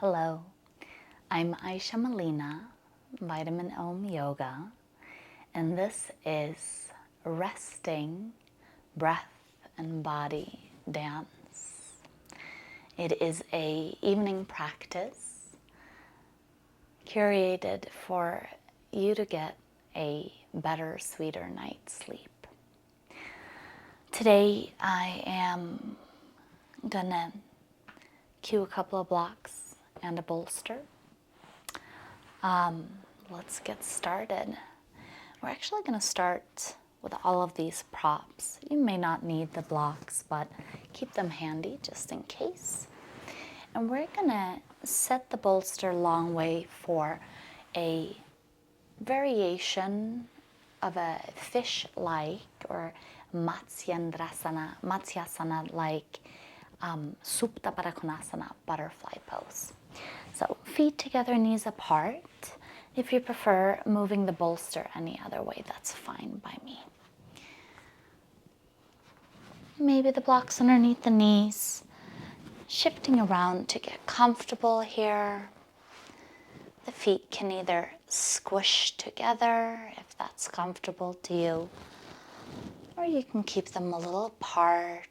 Hello, I'm Aisha Melina, Vitamin Om Yoga, and this is resting breath and body dance. It is a evening practice curated for you to get a better, sweeter night's sleep. Today I am gonna cue a couple of blocks and a bolster. Let's get started. We're actually going to start with all of these props. You may not need the blocks, but keep them handy just in case. And we're going to set the bolster long way for a variation of a fish-like or Matsyasana-like Supta Parakonasana butterfly pose. So feet together, knees apart. If you prefer moving the bolster any other way, that's fine by me. Maybe the blocks underneath the knees, shifting around to get comfortable here. The feet can either squish together if that's comfortable to you, or you can keep them a little apart.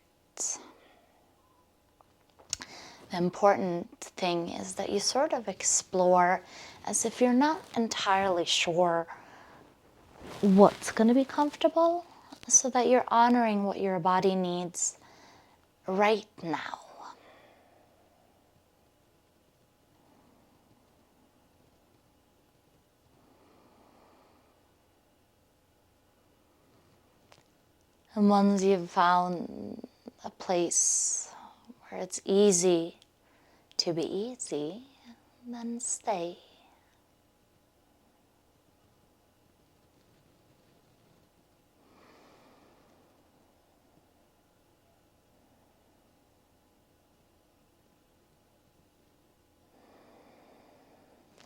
The important thing is that you sort of explore as if you're not entirely sure what's going to be comfortable, so that you're honoring what your body needs right now. And once you've found a place where it's easy to be easy, then stay.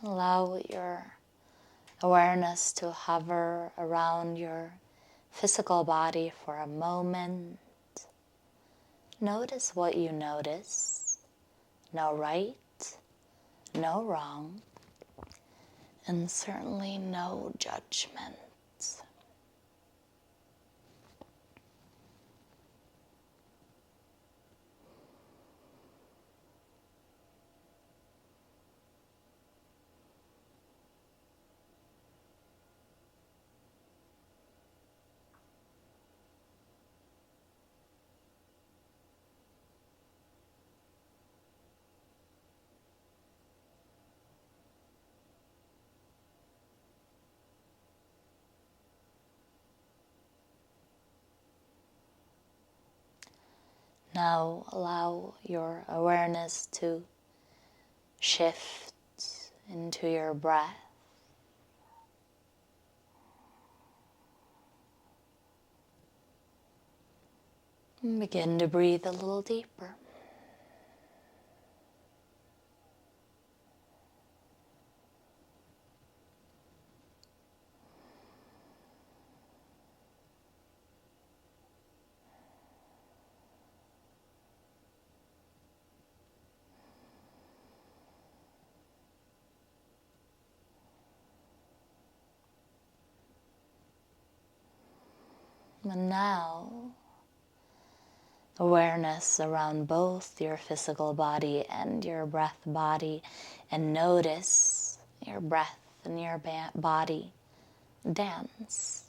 Allow your awareness to hover around your physical body for a moment. Notice what you notice. No right, no wrong, and certainly no judgment. Now allow your awareness to shift into your breath. And begin to breathe a little deeper. And now, awareness around both your physical body and your breath body, and notice your breath and your body dance.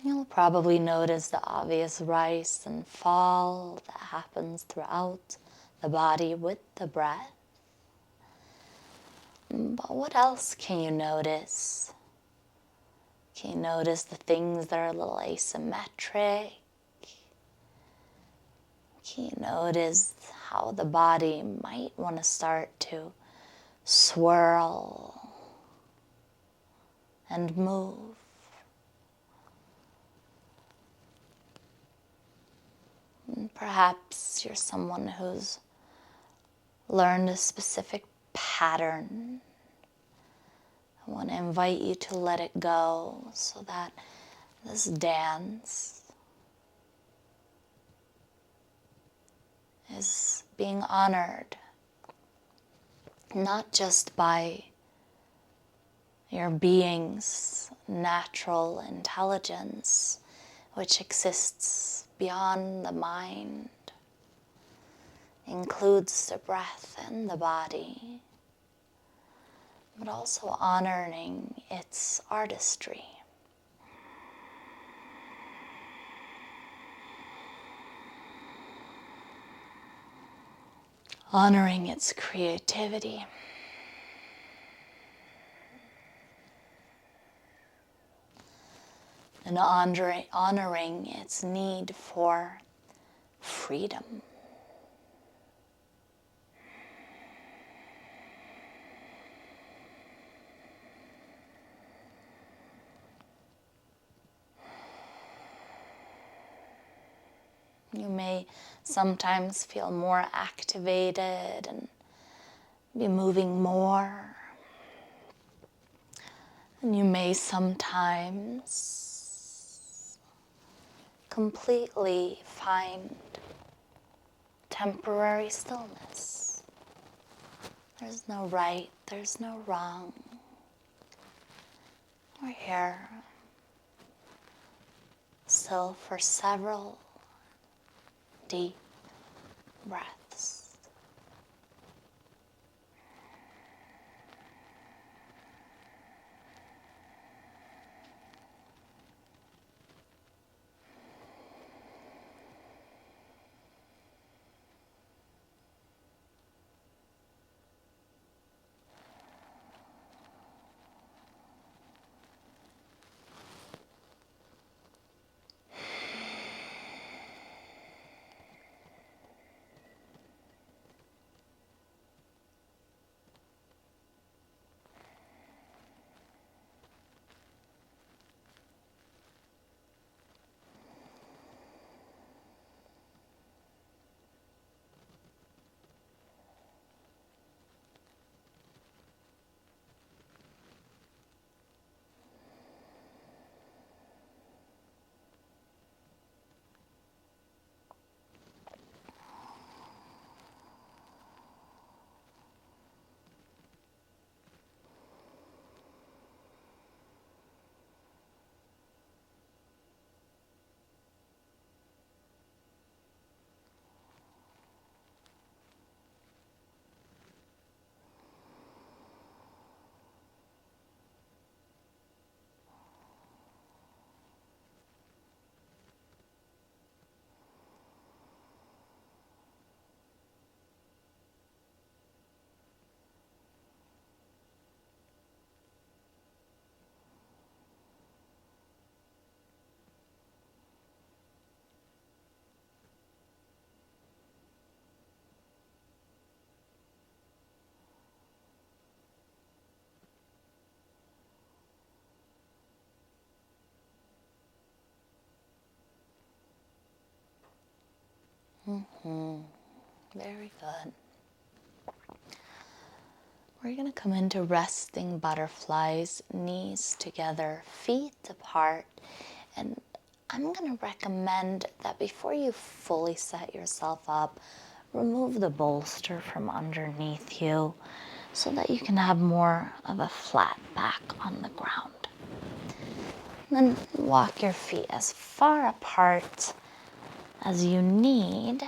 You'll probably notice the obvious rise and fall that happens throughout the body with the breath. But what else can you notice? Can you notice the things that are a little asymmetric? Can you notice how the body might want to start to swirl and move? And perhaps you're someone who's learned a specific pattern I want to invite you to let it go so that this dance is being honored, not just by your being's natural intelligence, which exists beyond the mind, includes the breath and the body, but also honoring its artistry. Honoring its creativity. And honoring its need for freedom. You may sometimes feel more activated and be moving more. And you may sometimes completely find temporary stillness. There's no right, there's no wrong. We're here still for several deep breaths. Very good. We're going to come into resting butterflies, knees together, feet apart. And I'm going to recommend that before you fully set yourself up, remove the bolster from underneath you so that you can have more of a flat back on the ground. Then walk your feet as far apart as you need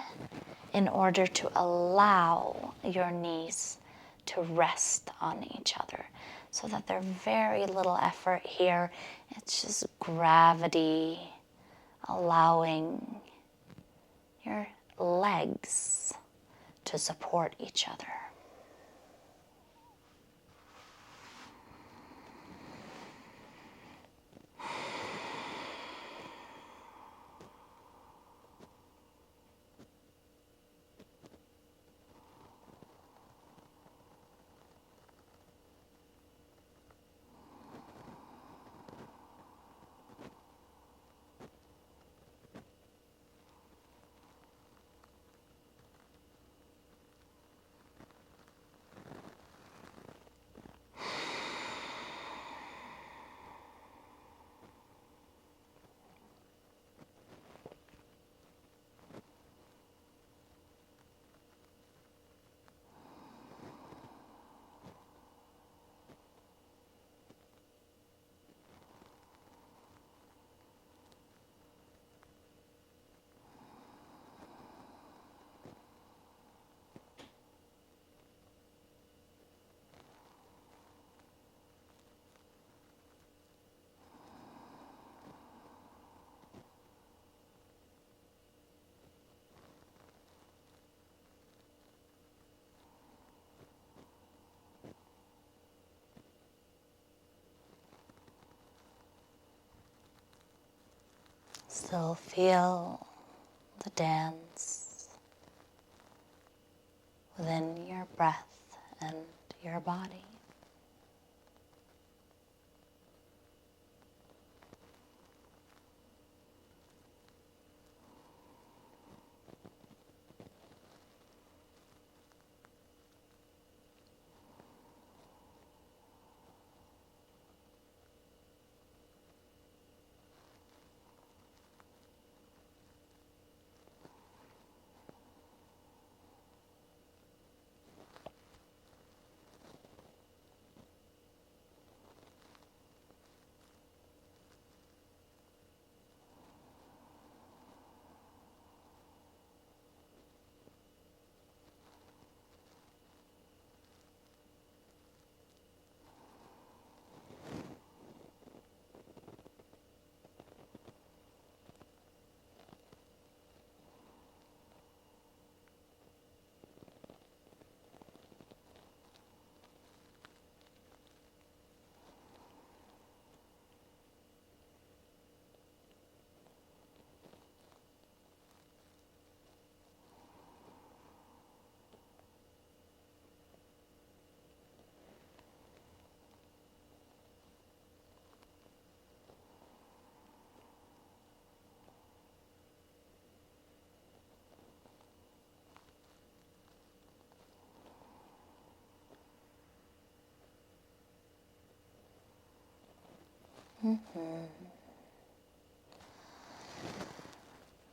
in order to allow your knees to rest on each other so that there's very little effort here. It's just gravity allowing your legs to support each other. Still feel the dance within your breath and your body.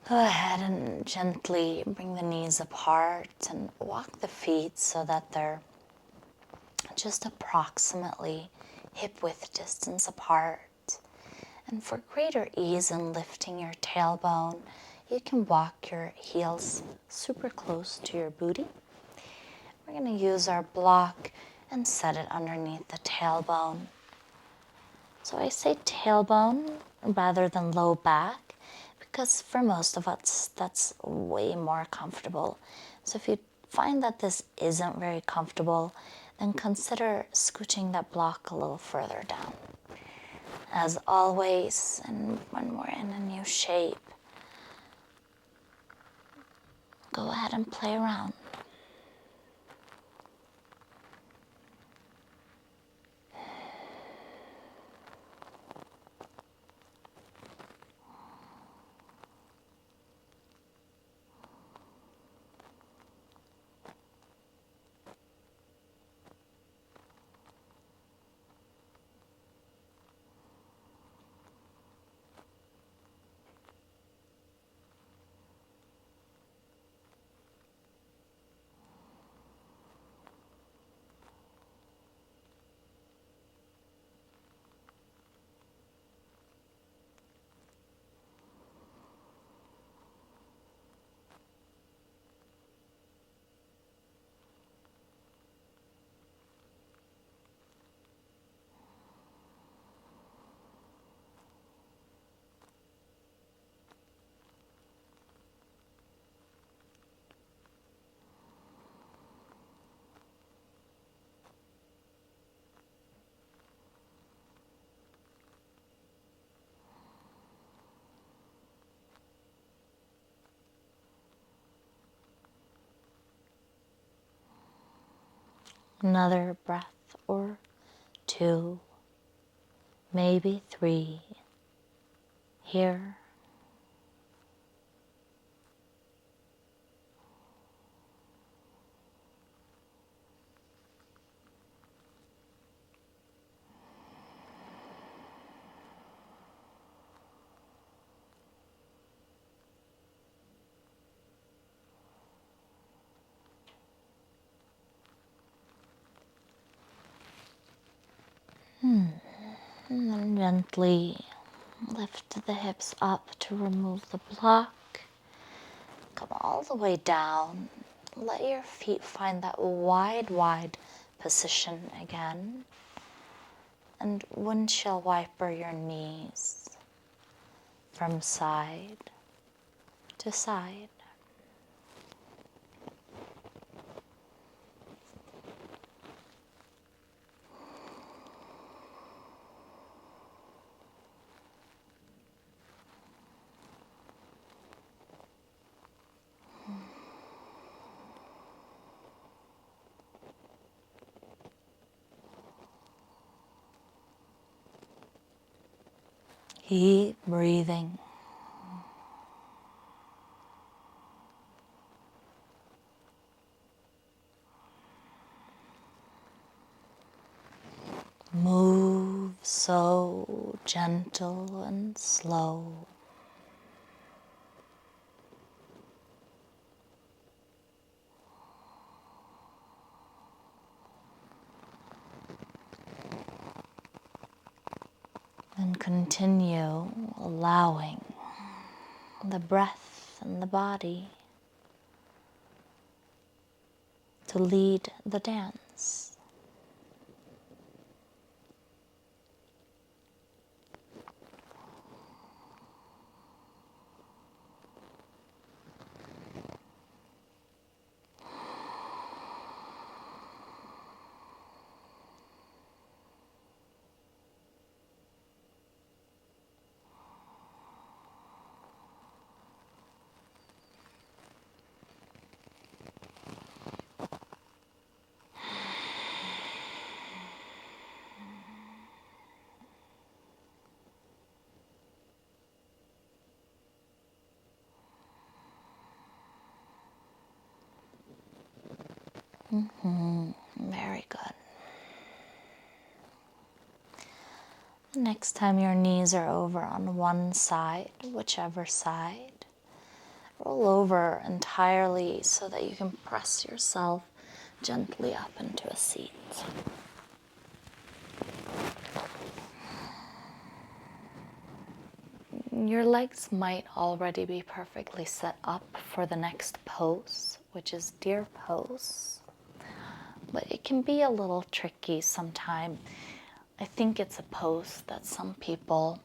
Go ahead and gently bring the knees apart and walk the feet so that they're just approximately hip-width distance apart. And for greater ease in lifting your tailbone, you can walk your heels super close to your booty. We're going to use our block and set it underneath the tailbone. So I say tailbone rather than low back because for most of us that's way more comfortable. So if you find that this isn't very comfortable, then consider scooching that block a little further down. As always, and when we're in a new shape, go ahead and play around. Another breath or two, maybe three here. And then gently lift the hips up to remove the block. Come all the way down. Let your feet find that wide position again. And windshield wiper your knees from side to side. Keep breathing. Move so gentle and slow. And continue allowing the breath and the body to lead the dance. Very good. Next time your knees are over on one side, whichever side, roll over entirely so that you can press yourself gently up into a seat. Your legs might already be perfectly set up for the next pose, which is deer pose. But it can be a little tricky sometimes. I think it's a pose that some people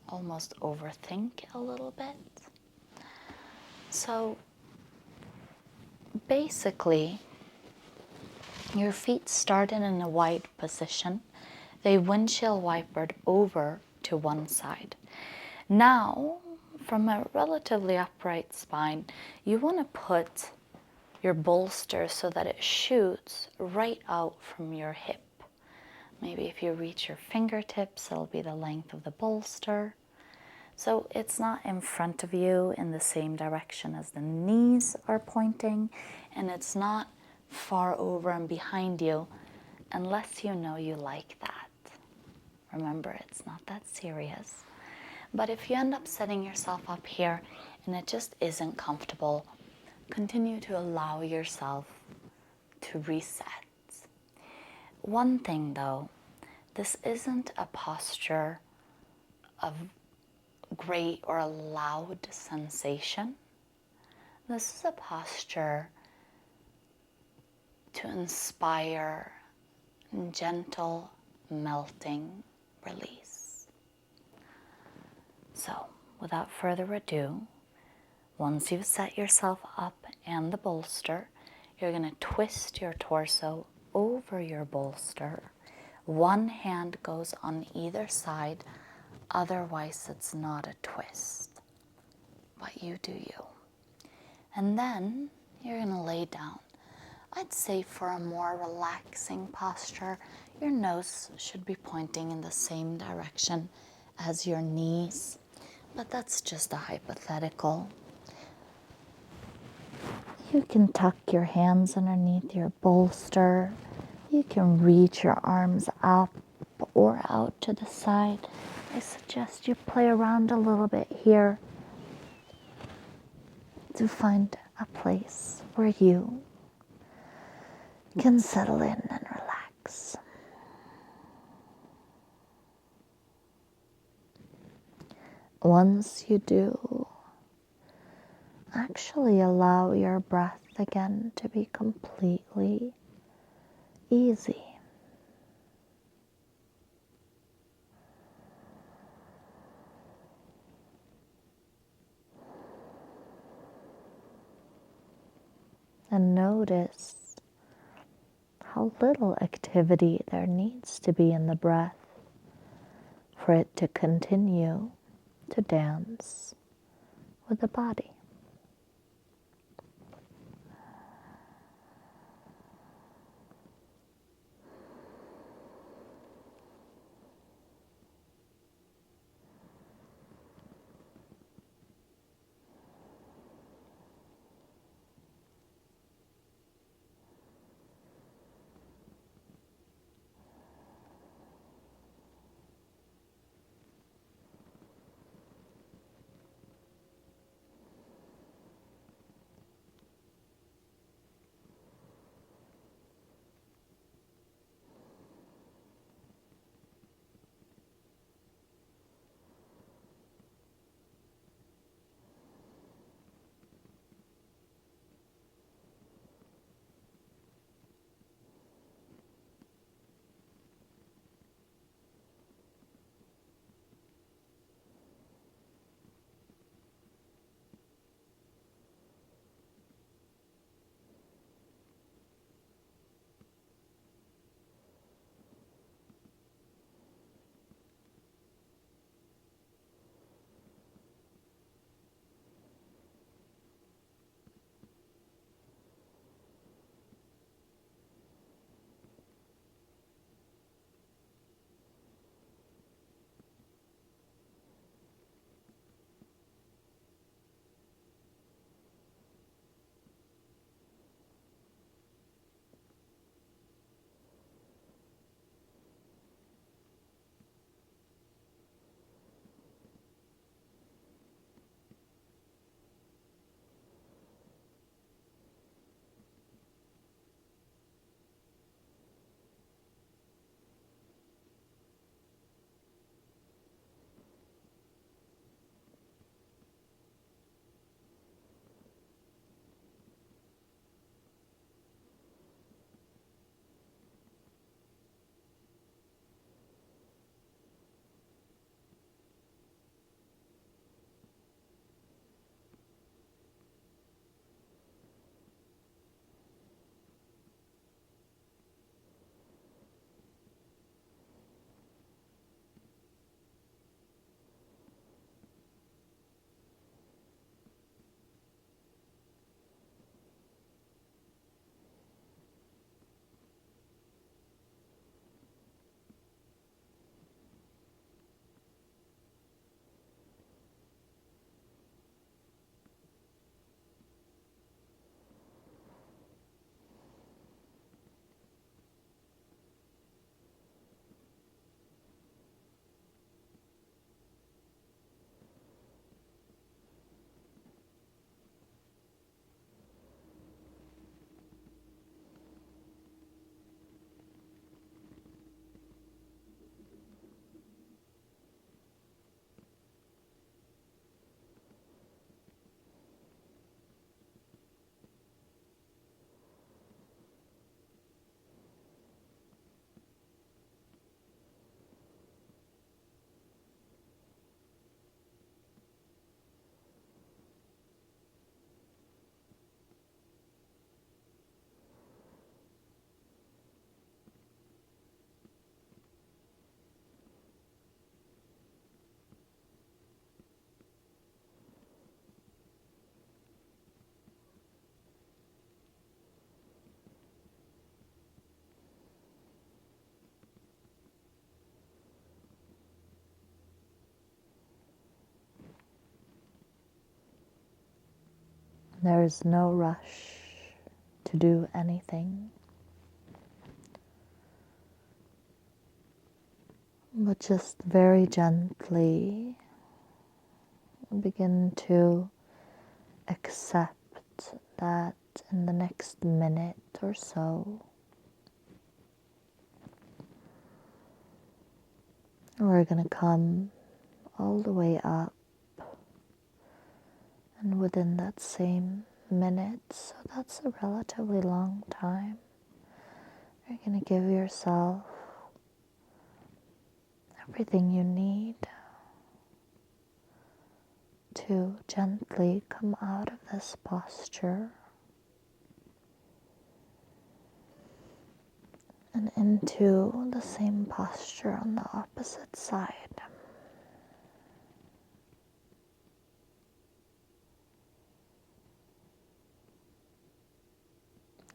almost overthink a little bit. So basically, your feet started in a wide position. They windshield wipered over to one side. Now, from a relatively upright spine, you want to put your bolster so that it shoots right out from your hip. Maybe if you reach your fingertips, it'll be the length of the bolster. So it's not in front of you in the same direction as the knees are pointing, and it's not far over and behind you, unless you know you like that. Remember, it's not that serious. But if you end up setting yourself up here and it just isn't comfortable, continue to allow yourself to reset. One thing though, this isn't a posture of great or loud sensation. This is a posture to inspire gentle melting release. So, without further ado, once you've set yourself up and the bolster, you're going to twist your torso over your bolster. One hand goes on either side, otherwise it's not a twist. But you do you. And then you're going to lay down. I'd say for a more relaxing posture, your nose should be pointing in the same direction as your knees. But that's just a hypothetical. You can tuck your hands underneath your bolster. You can reach your arms up or out to the side. I suggest you play around a little bit here to find a place where you can settle in and relax. Once you do, actually allow your breath again to be completely easy. And notice how little activity there needs to be in the breath for it to continue to dance with the body. There's no rush to do anything, but just very gently begin to accept that in the next minute or so, we're going to come all the way up, and within that same minute, so that's a relatively long time, you're going to give yourself everything you need to gently come out of this posture and into the same posture on the opposite side.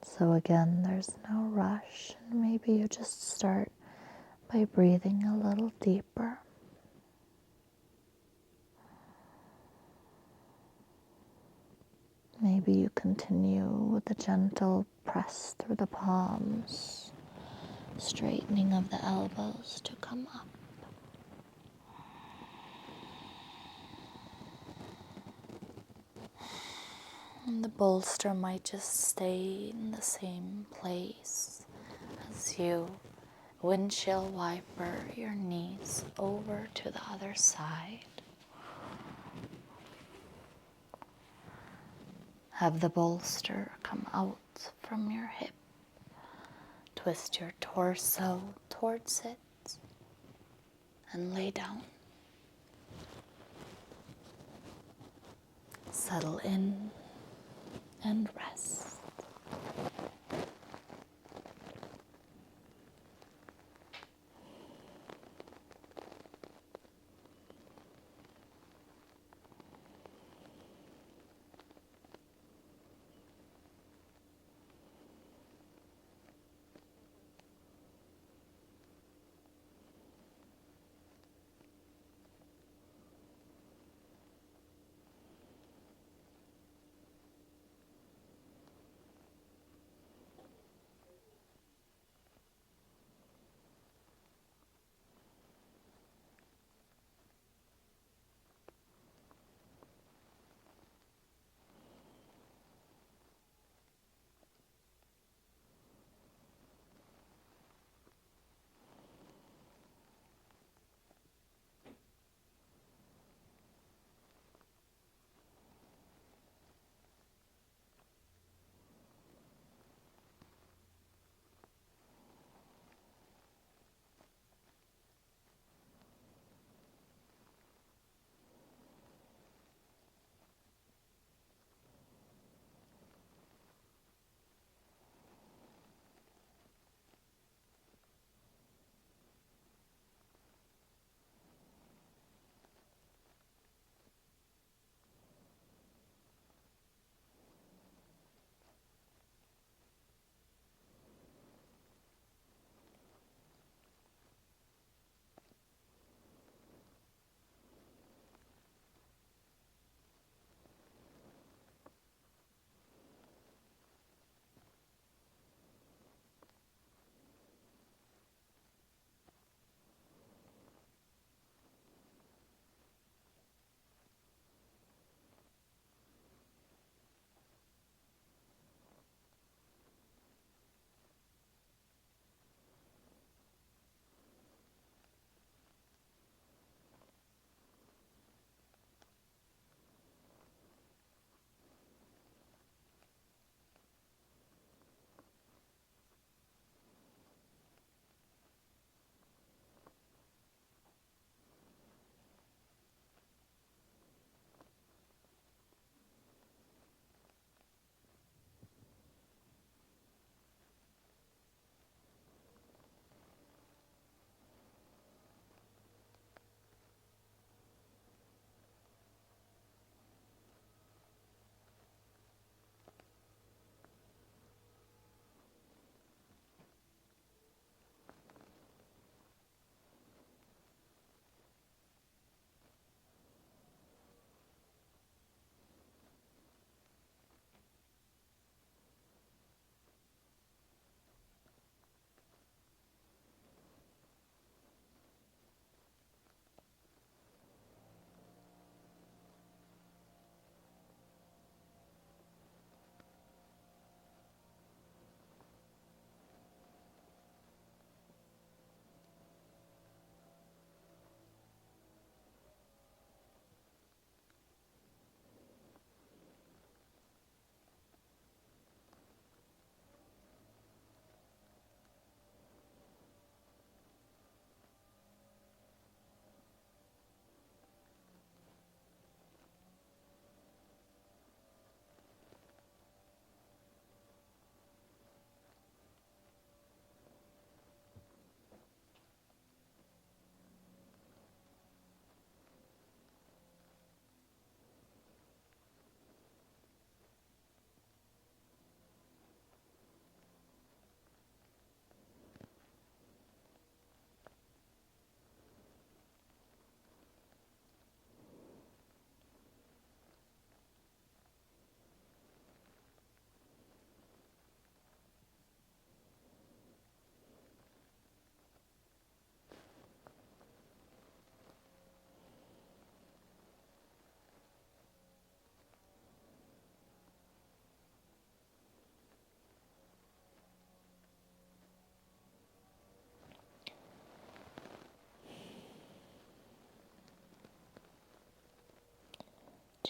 So again, there's no rush, and maybe you just start by breathing a little deeper. Maybe you continue with a gentle press through the palms, straightening of the elbows to come up. And the bolster might just stay in the same place as you windshield wiper your knees over to the other side. Have the bolster come out from your hip. Twist your torso towards it and lay down. Settle in and rest.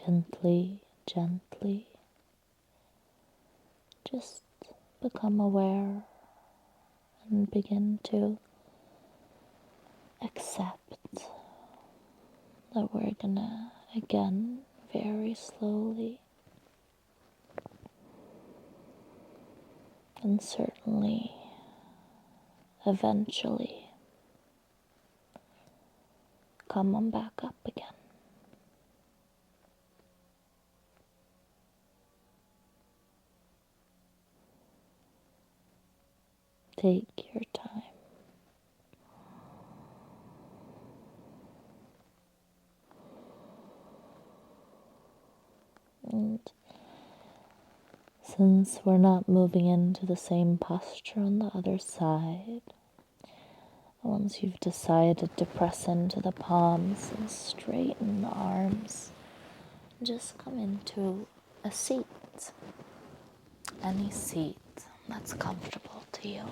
Gently, gently, just become aware and begin to accept that we're gonna, again, very slowly and certainly eventually come on back up again. Take your time. And since we're not moving into the same posture on the other side, once you've decided to press into the palms and straighten the arms, just come into a seat, any seat that's comfortable to you.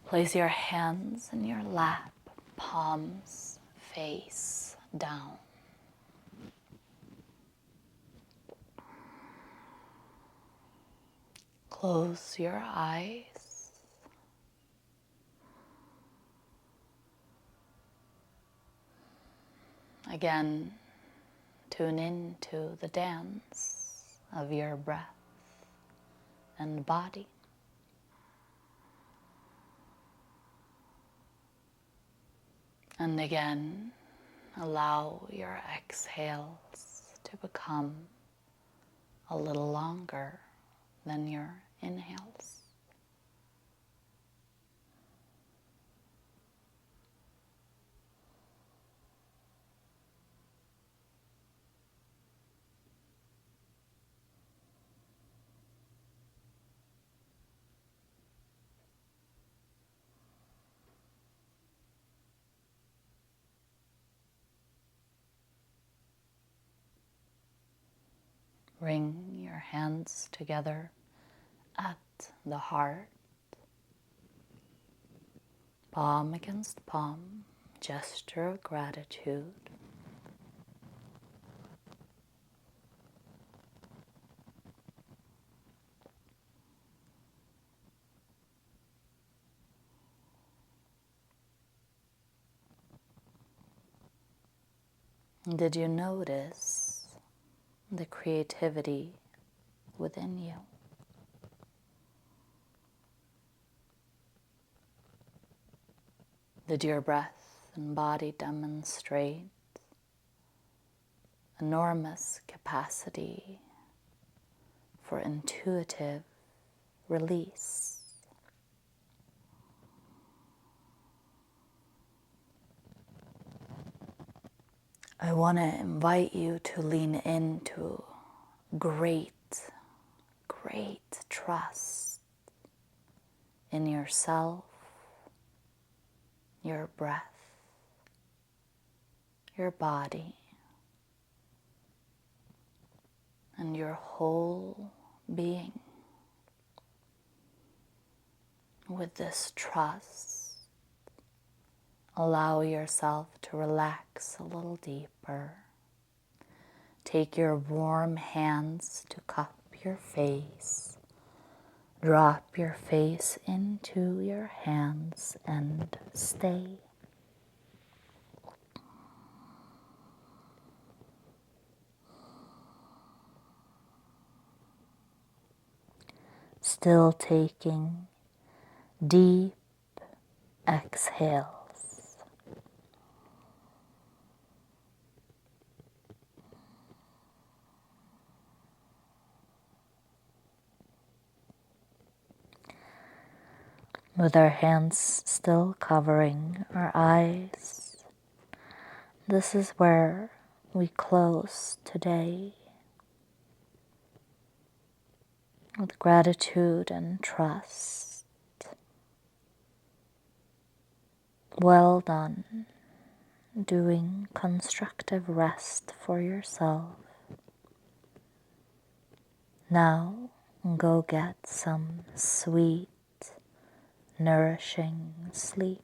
Place your hands in your lap, palms face down. Close your eyes. Again, tune into the dance of your breath and body. And again, allow your exhales to become a little longer than your inhales. Bring your hands together at the heart, palm against palm, gesture of gratitude. Did you notice the creativity within you? Did your breath and body demonstrate enormous capacity for intuitive release? I want to invite you to lean into great trust in yourself, your breath, your body, and your whole being. With this trust, allow yourself to relax a little deeper. Take your warm hands to cup your face. Drop your face into your hands and stay. Still taking deep exhales. With our hands still covering our eyes, this is where we close today with gratitude and trust. Well done doing constructive rest for yourself. Now go get some sweet, nourishing sleep.